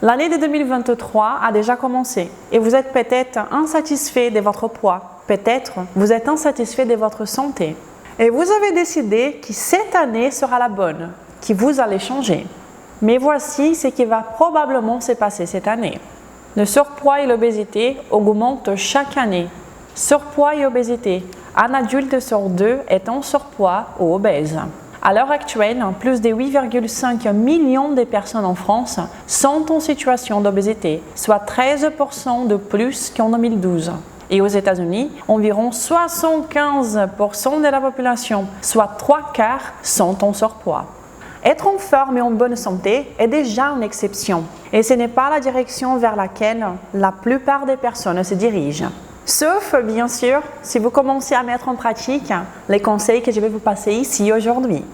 L'année de 2023 a déjà commencé et vous êtes peut-être insatisfait de votre poids. Peut-être vous êtes insatisfait de votre santé. Et vous avez décidé que cette année sera la bonne, que vous allez changer. Mais voici ce qui va probablement se passer cette année. Le surpoids et l'obésité augmentent chaque année. Surpoids et obésité. Un adulte sur 2 est en surpoids ou obèse. À l'heure actuelle, plus de 8,5 millions de personnes en France sont en situation d'obésité, soit 13% de plus qu'en 2012. Et aux États-Unis, environ 75% de la population, soit 3/4, sont en surpoids. Être en forme et en bonne santé est déjà une exception, et ce n'est pas la direction vers laquelle la plupart des personnes se dirigent. Sauf, bien sûr, si vous commencez à mettre en pratique les conseils que je vais vous passer ici aujourd'hui.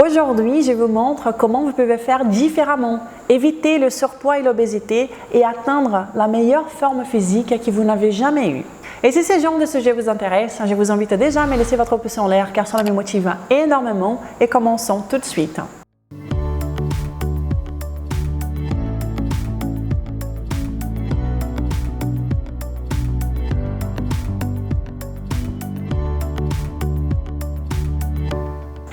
Aujourd'hui, je vous montre comment vous pouvez faire différemment, éviter le surpoids et l'obésité et atteindre la meilleure forme physique que vous n'avez jamais eue. Et si ce genre de sujet vous intéresse, je vous invite déjà à me laisser votre pouce en l'air car cela me motive énormément et commençons tout de suite.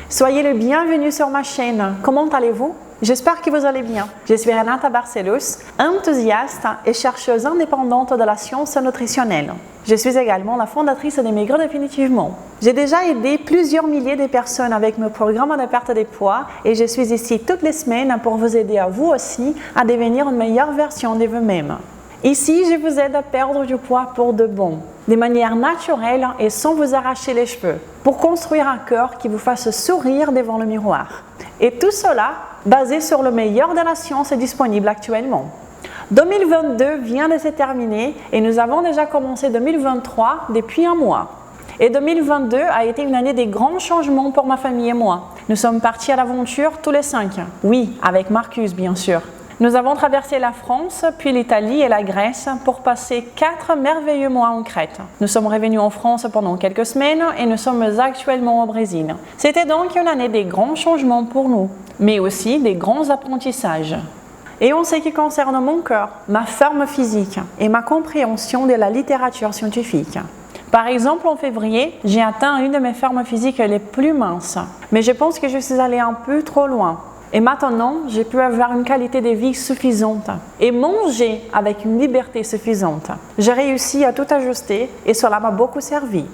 Soyez le bienvenu sur ma chaîne. Comment allez-vous? J'espère que vous allez bien. Je suis Renata Barcelos, enthousiaste et chercheuse indépendante de la science nutritionnelle. Je suis également la fondatrice de Maigrir Définitivement. J'ai déjà aidé plusieurs milliers de personnes avec mon programme de perte de poids et je suis ici toutes les semaines pour vous aider à vous aussi à devenir une meilleure version de vous-même. Ici, je vous aide à perdre du poids pour de bon, de manière naturelle et sans vous arracher les cheveux, pour construire un corps qui vous fasse sourire devant le miroir. Et tout cela basé sur le meilleur de la science disponible actuellement. 2022 vient de se terminer et nous avons déjà commencé 2023 depuis un mois. Et 2022 a été une année de grands changements pour ma famille et moi. Nous sommes partis à l'aventure tous les 5. Oui, avec Marcus bien sûr. Nous avons traversé la France, puis l'Italie et la Grèce pour passer 4 merveilleux mois en Crète. Nous sommes revenus en France pendant quelques semaines et nous sommes actuellement au Brésil. C'était donc une année des grands changements pour nous, mais aussi des grands apprentissages. Et en ce qui concerne mon corps, ma forme physique et ma compréhension de la littérature scientifique. Par exemple, en février, j'ai atteint une de mes formes physiques les plus minces, mais je pense que je suis allée un peu trop loin. Et maintenant, j'ai pu avoir une qualité de vie suffisante et manger avec une liberté suffisante. J'ai réussi à tout ajuster et cela m'a beaucoup servi.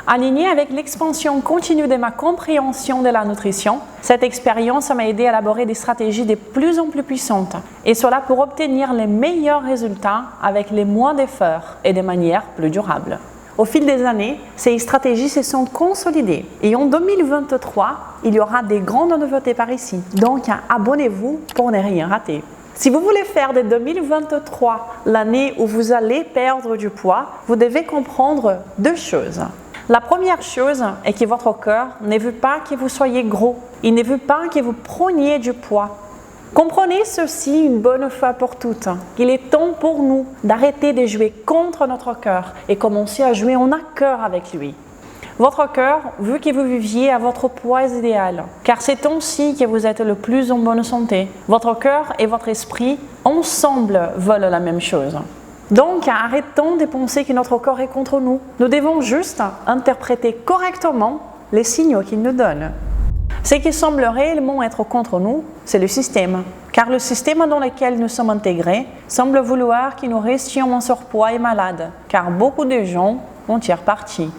Aligné avec l'expansion continue de ma compréhension de la nutrition, cette expérience m'a aidé à élaborer des stratégies de plus en plus puissantes et cela pour obtenir les meilleurs résultats avec les moins d'efforts et de manière plus durable. Au fil des années, ces stratégies se sont consolidées et en 2023, il y aura des grandes nouveautés par ici. Donc, abonnez-vous pour ne rien rater. Si vous voulez faire de 2023 l'année où vous allez perdre du poids, vous devez comprendre 2 choses. La première chose est que votre corps ne veut pas que vous soyez gros. Il ne veut pas que vous preniez du poids. Comprenez ceci une bonne fois pour toutes. Il est temps pour nous d'arrêter de jouer contre notre cœur et commencer à jouer en accord avec lui. Votre cœur veut que vous viviez à votre poids idéal, car c'est ainsi que vous êtes le plus en bonne santé. Votre cœur et votre esprit, ensemble, veulent la même chose. Donc, arrêtons de penser que notre corps est contre nous. Nous devons juste interpréter correctement les signaux qu'il nous donne. Ce qui semble réellement être contre nous, c'est le système. Car le système dans lequel nous sommes intégrés semble vouloir que nous restions en surpoids et malades, car beaucoup de gens en tirent parti.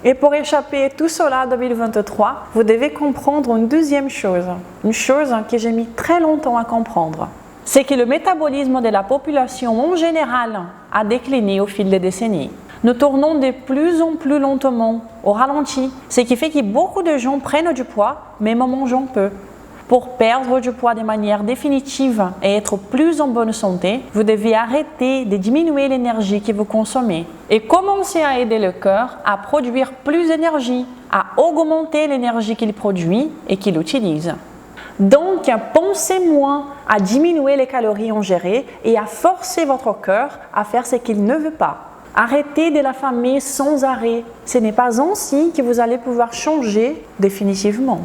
Et pour échapper à tout cela en 2023, vous devez comprendre une deuxième chose, une chose que j'ai mis très longtemps à comprendre. C'est que le métabolisme de la population en général a décliné au fil des décennies. Nous tournons de plus en plus lentement, au ralenti, ce qui fait que beaucoup de gens prennent du poids, même en mangeant peu. Pour perdre du poids de manière définitive et être plus en bonne santé, vous devez arrêter de diminuer l'énergie que vous consommez et commencer à aider le corps à produire plus d'énergie, à augmenter l'énergie qu'il produit et qu'il utilise. Donc, pensez moins à diminuer les calories ingérées et à forcer votre corps à faire ce qu'il ne veut pas. Arrêtez de l'affamer sans arrêt. Ce n'est pas ainsi que vous allez pouvoir changer définitivement.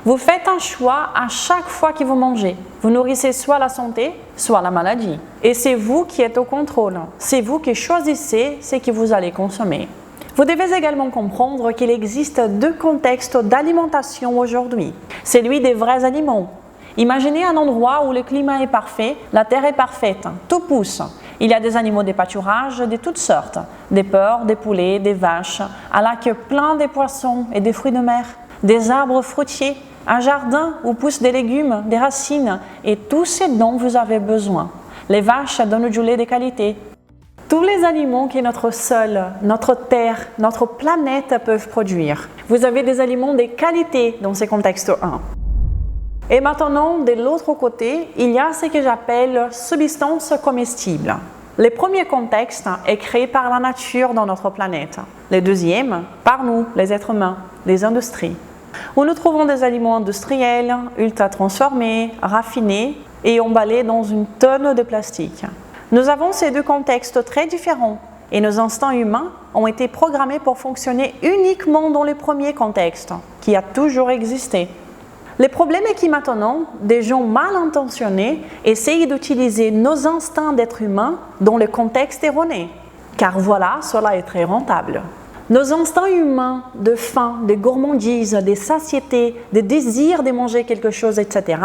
Vous faites un choix à chaque fois que vous mangez. Vous nourrissez soit la santé, soit la maladie. Et c'est vous qui êtes au contrôle. C'est vous qui choisissez ce que vous allez consommer. Vous devez également comprendre qu'il existe deux contextes d'alimentation aujourd'hui. Celui des vrais aliments. Imaginez un endroit où le climat est parfait, la terre est parfaite, tout pousse. Il y a des animaux de pâturage de toutes sortes, des porcs, des poulets, des vaches, un lac plein de poissons et des fruits de mer, des arbres fruitiers, un jardin où poussent des légumes, des racines et tout ce dont vous avez besoin. Les vaches donnent du lait de qualité. Tous les aliments que notre sol, notre terre, notre planète peuvent produire. Vous avez des aliments de qualité dans ce contexte 1. Et maintenant, de l'autre côté, il y a ce que j'appelle substances comestibles. Le premier contexte est créé par la nature dans notre planète. Le deuxième, par nous, les êtres humains, les industries. Où nous trouvons des aliments industriels, ultra transformés, raffinés et emballés dans une tonne de plastique. Nous avons ces deux contextes très différents et nos instincts humains ont été programmés pour fonctionner uniquement dans le premier contexte, qui a toujours existé. Le problème est que maintenant, des gens mal intentionnés essayent d'utiliser nos instincts d'être humains dans le contexte erroné. Car voilà, cela est très rentable. Nos instincts humains de faim, de gourmandise, de satiété, de désir de manger quelque chose, etc.,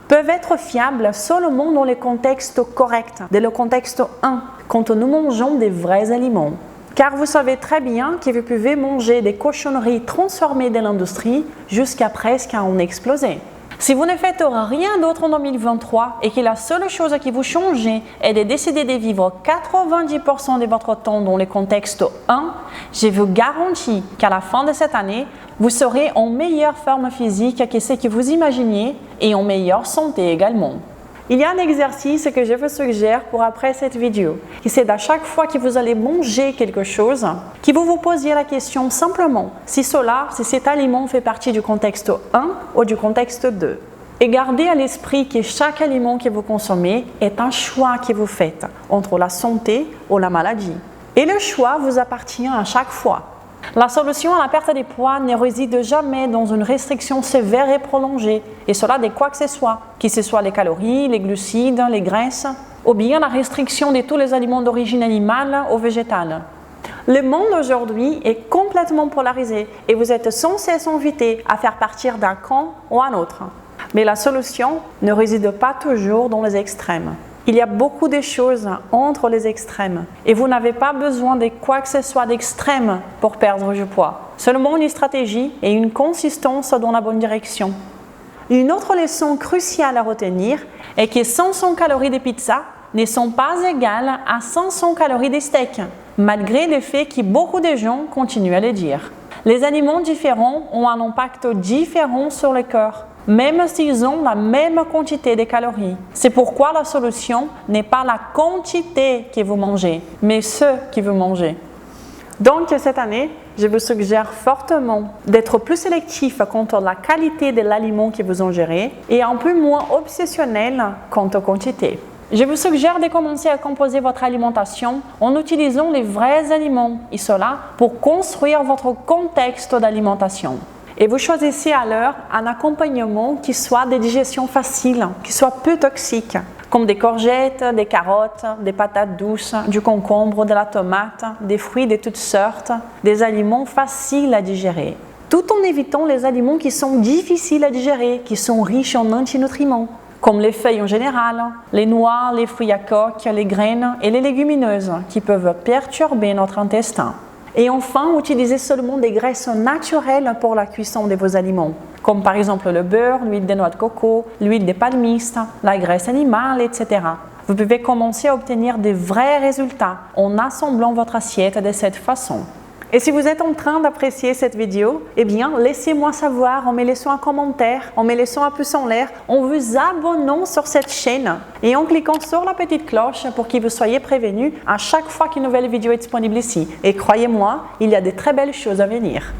peuvent être fiables seulement dans le contexte correct, dans le contexte 1, quand nous mangeons des vrais aliments. Car vous savez très bien que vous pouvez manger des cochonneries transformées de l'industrie jusqu'à presque en exploser. Si vous ne faites rien d'autre en 2023 et que la seule chose qui vous change est de décider de vivre 90% de votre temps dans le contexte 1, je vous garantis qu'à la fin de cette année, vous serez en meilleure forme physique que ce que vous imaginiez et en meilleure santé également. Il y a un exercice que je vous suggère pour après cette vidéo, qui c'est à chaque fois que vous allez manger quelque chose, que vous vous posiez la question simplement si cet aliment fait partie du contexte 1 ou du contexte 2. Et gardez à l'esprit que chaque aliment que vous consommez est un choix que vous faites entre la santé ou la maladie. Et le choix vous appartient à chaque fois. La solution à la perte de poids ne réside jamais dans une restriction sévère et prolongée, et cela de quoi que ce soit les calories, les glucides, les graisses, ou bien la restriction de tous les aliments d'origine animale ou végétale. Le monde aujourd'hui est complètement polarisé et vous êtes sans cesse invité à faire partir d'un camp ou un autre. Mais la solution ne réside pas toujours dans les extrêmes. Il y a beaucoup de choses entre les extrêmes et vous n'avez pas besoin de quoi que ce soit d'extrême pour perdre du poids. Seulement une stratégie et une consistance dans la bonne direction. Une autre leçon cruciale à retenir est que 500 calories de pizza ne sont pas égales à 500 calories de steak, malgré le fait que beaucoup de gens continuent à le dire. Les aliments différents ont un impact différent sur le corps, même s'ils ont la même quantité de calories. C'est pourquoi la solution n'est pas la quantité que vous mangez, mais ce que vous mangez. Donc cette année, je vous suggère fortement d'être plus sélectif quant à la qualité de l'aliment que vous ingérez et un peu moins obsessionnel quant aux quantités. Je vous suggère de commencer à composer votre alimentation en utilisant les vrais aliments, et cela pour construire votre contexte d'alimentation. Et vous choisissez alors un accompagnement qui soit de digestion facile, qui soit peu toxique, comme des courgettes, des carottes, des patates douces, du concombre, de la tomate, des fruits de toutes sortes, des aliments faciles à digérer. Tout en évitant les aliments qui sont difficiles à digérer, qui sont riches en antinutriments, comme les feuilles en général, les noix, les fruits à coque, les graines et les légumineuses, qui peuvent perturber notre intestin. Et enfin, utilisez seulement des graisses naturelles pour la cuisson de vos aliments, comme par exemple le beurre, l'huile de noix de coco, l'huile de palmiste, la graisse animale, etc. Vous pouvez commencer à obtenir des vrais résultats en assemblant votre assiette de cette façon. Et si vous êtes en train d'apprécier cette vidéo, eh bien, laissez-moi savoir en me laissant un commentaire, en me laissant un pouce en l'air, en vous abonnant sur cette chaîne et en cliquant sur la petite cloche pour que vous soyez prévenus à chaque fois qu'une nouvelle vidéo est disponible ici. Et croyez-moi, il y a de très belles choses à venir.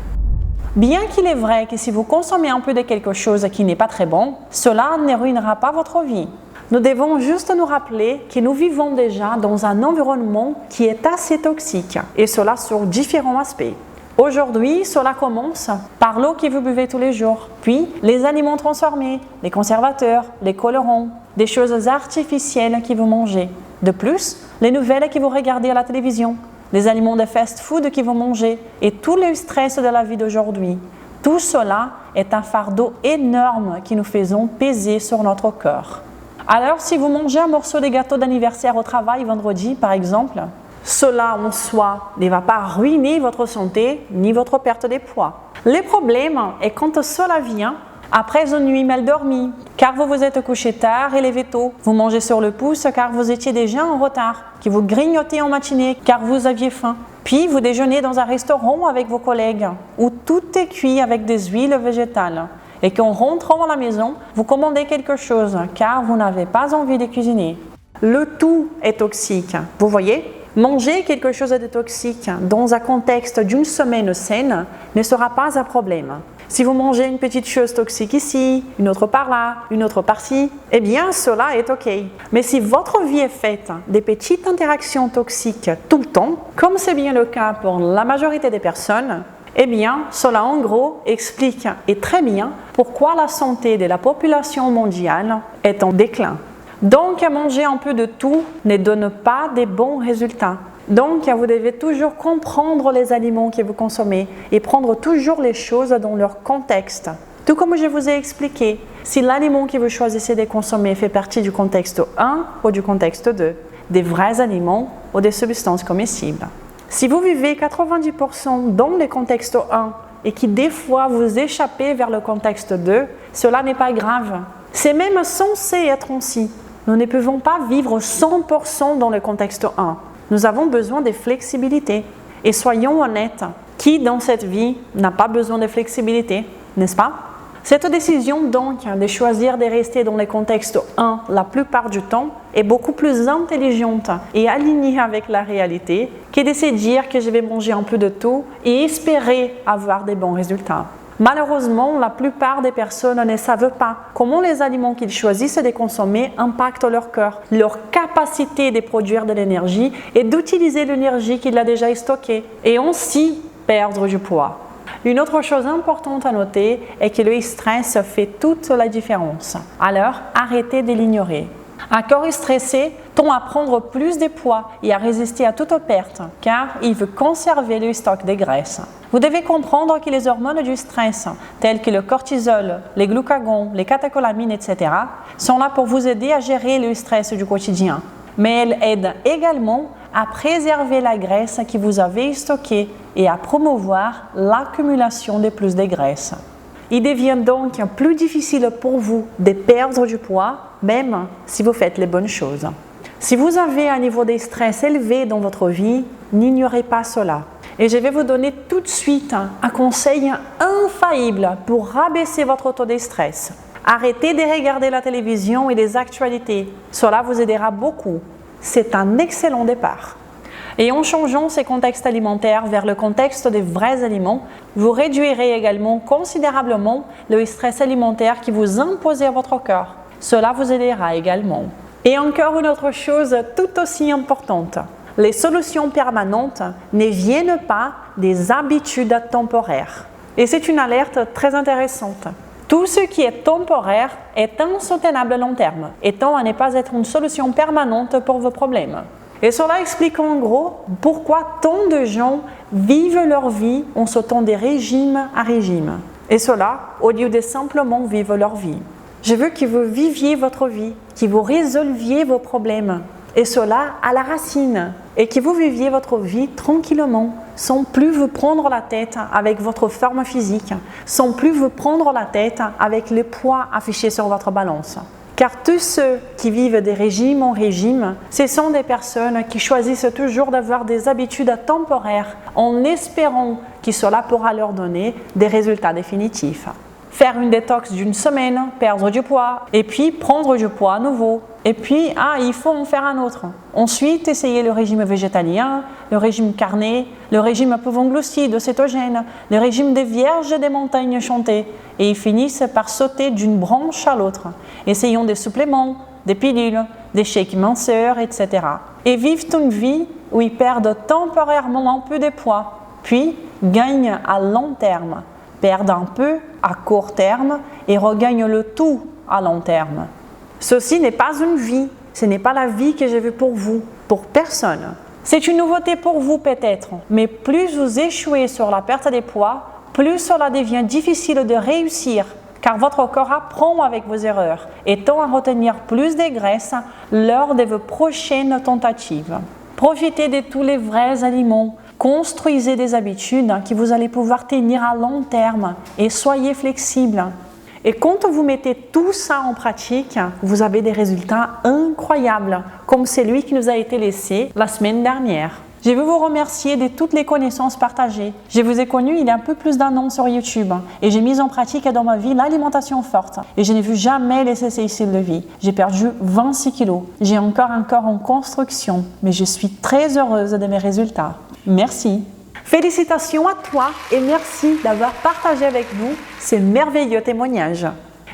Bien qu'il est vrai que si vous consommez un peu de quelque chose qui n'est pas très bon, cela ne ruinera pas votre vie. Nous devons juste nous rappeler que nous vivons déjà dans un environnement qui est assez toxique, et cela sur différents aspects. Aujourd'hui, cela commence par l'eau que vous buvez tous les jours, puis les aliments transformés, les conservateurs, les colorants, des choses artificielles que vous mangez. De plus, les nouvelles que vous regardez à la télévision, les aliments de fast-food que vous mangez et tout le stress de la vie d'aujourd'hui. Tout cela est un fardeau énorme que nous faisons peser sur notre corps. Alors, si vous mangez un morceau de gâteau d'anniversaire au travail vendredi, par exemple, cela en soi ne va pas ruiner votre santé ni votre perte de poids. Le problème est quand cela vient après une nuit mal dormie, car vous vous êtes couché tard et levé tôt. Vous mangez sur le pouce car vous étiez déjà en retard, que vous grignotez en matinée car vous aviez faim. Puis vous déjeunez dans un restaurant avec vos collègues où tout est cuit avec des huiles végétales. Et qu'en rentrant à la maison, vous commandez quelque chose car vous n'avez pas envie de cuisiner. Le tout est toxique, vous voyez ? Manger quelque chose de toxique dans un contexte d'une semaine saine ne sera pas un problème. Si vous mangez une petite chose toxique ici, une autre par là, une autre par-ci, eh bien cela est ok. Mais si votre vie est faite des petites interactions toxiques tout le temps, comme c'est bien le cas pour la majorité des personnes, eh bien cela en gros explique et très bien pourquoi la santé de la population mondiale est en déclin. Donc, manger un peu de tout ne donne pas de bons résultats. Donc, vous devez toujours comprendre les aliments que vous consommez et prendre toujours les choses dans leur contexte. Tout comme je vous ai expliqué, si l'aliment que vous choisissez de consommer fait partie du contexte 1 ou du contexte 2, des vrais aliments ou des substances comestibles. Si vous vivez 90% dans le contexte 1 et que des fois vous échappez vers le contexte 2, cela n'est pas grave. C'est même censé être ainsi. Nous ne pouvons pas vivre 100% dans le contexte 1. Nous avons besoin de flexibilité. Et soyons honnêtes, qui dans cette vie n'a pas besoin de flexibilité, n'est-ce pas? Cette décision donc de choisir de rester dans le contexte 1 la plupart du temps est beaucoup plus intelligente et alignée avec la réalité que de se dire que je vais manger un peu de tout et espérer avoir des bons résultats. Malheureusement, la plupart des personnes ne savent pas comment les aliments qu'ils choisissent de consommer impactent leur corps, leur capacité de produire de l'énergie et d'utiliser l'énergie qu'il a déjà stockée et ainsi perdre du poids. Une autre chose importante à noter est que le stress fait toute la différence. Alors, arrêtez de l'ignorer. Un corps stressé tend à prendre plus de poids et à résister à toute perte, car il veut conserver le stock de graisse. Vous devez comprendre que les hormones du stress, telles que le cortisol, les glucagons, les catécholamines, etc., sont là pour vous aider à gérer le stress du quotidien. Mais elles aident également à préserver la graisse que vous avez stockée et à promouvoir l'accumulation de plus de graisse. Il devient donc plus difficile pour vous de perdre du poids, même si vous faites les bonnes choses. Si vous avez un niveau de stress élevé dans votre vie, n'ignorez pas cela. Et je vais vous donner tout de suite un conseil infaillible pour rabaisser votre taux de stress. Arrêtez de regarder la télévision et les actualités. Cela vous aidera beaucoup. C'est un excellent départ. Et en changeant ces contextes alimentaires vers le contexte des vrais aliments, vous réduirez également considérablement le stress alimentaire qui vous impose à votre corps. Cela vous aidera également. Et encore une autre chose tout aussi importante. Les solutions permanentes ne viennent pas des habitudes temporaires. Et c'est une alerte très intéressante. Tout ce qui est temporaire est insoutenable à long terme, étant à ne pas être une solution permanente pour vos problèmes. Et cela explique en gros pourquoi tant de gens vivent leur vie en sautant de régime à régime. Et cela au lieu de simplement vivre leur vie. Je veux que vous viviez votre vie, que vous résolviez vos problèmes. Et cela à la racine. Et que vous viviez votre vie tranquillement, sans plus vous prendre la tête avec votre forme physique, sans plus vous prendre la tête avec le poids affiché sur votre balance. Car tous ceux qui vivent des régimes en régime, ce sont des personnes qui choisissent toujours d'avoir des habitudes temporaires en espérant que cela pourra leur donner des résultats définitifs. Faire une détox d'une semaine, perdre du poids, et puis prendre du poids à nouveau. Et puis, il faut en faire un autre. Ensuite, essayer le régime végétalien, le régime carné, le régime pauvre en glucides, cétogène, le régime des vierges des montagnes chantées. Et ils finissent par sauter d'une branche à l'autre, essayant des suppléments, des pilules, des shakes minceurs, etc. Et vivent une vie où ils perdent temporairement un peu de poids. Puis, gagnent à long terme, perdent un peu à court terme et regagnent le tout à long terme. Ceci n'est pas une vie, ce n'est pas la vie que j'ai vue pour vous, pour personne. C'est une nouveauté pour vous peut-être, mais plus vous échouez sur la perte des poids, plus cela devient difficile de réussir, car votre corps apprend avec vos erreurs et tend à retenir plus de graisse lors de vos prochaines tentatives. Profitez de tous les vrais aliments, construisez des habitudes que vous allez pouvoir tenir à long terme et soyez flexible. Et quand vous mettez tout ça en pratique, vous avez des résultats incroyables, comme celui qui nous a été laissé la semaine dernière. Je veux vous remercier de toutes les connaissances partagées. Je vous ai connu il y a un peu plus d'1 an sur YouTube et j'ai mis en pratique dans ma vie l'alimentation forte. Et je n'ai vu jamais laisser ces styles de vie. J'ai perdu 26 kilos. J'ai encore un corps en construction, mais je suis très heureuse de mes résultats. Merci. Félicitations à toi et merci d'avoir partagé avec nous ces merveilleux témoignages.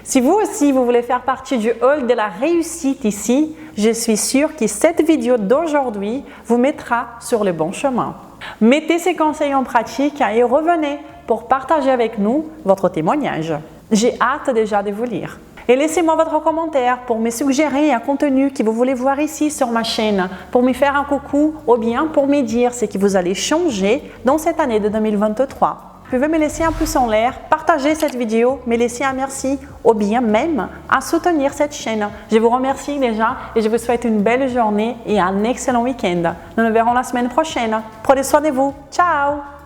Si vous aussi, vous voulez faire partie du hall de la réussite ici, je suis sûre que cette vidéo d'aujourd'hui vous mettra sur le bon chemin. Mettez ces conseils en pratique et revenez pour partager avec nous votre témoignage. J'ai hâte déjà de vous lire. Et laissez-moi votre commentaire pour me suggérer un contenu que vous voulez voir ici sur ma chaîne, pour me faire un coucou ou bien pour me dire ce que vous allez changer dans cette année de 2023. Vous pouvez me laisser un pouce en l'air, partager cette vidéo, me laisser un merci ou bien même à soutenir cette chaîne. Je vous remercie déjà et je vous souhaite une belle journée et un excellent week-end. Nous nous verrons la semaine prochaine. Prenez soin de vous. Ciao!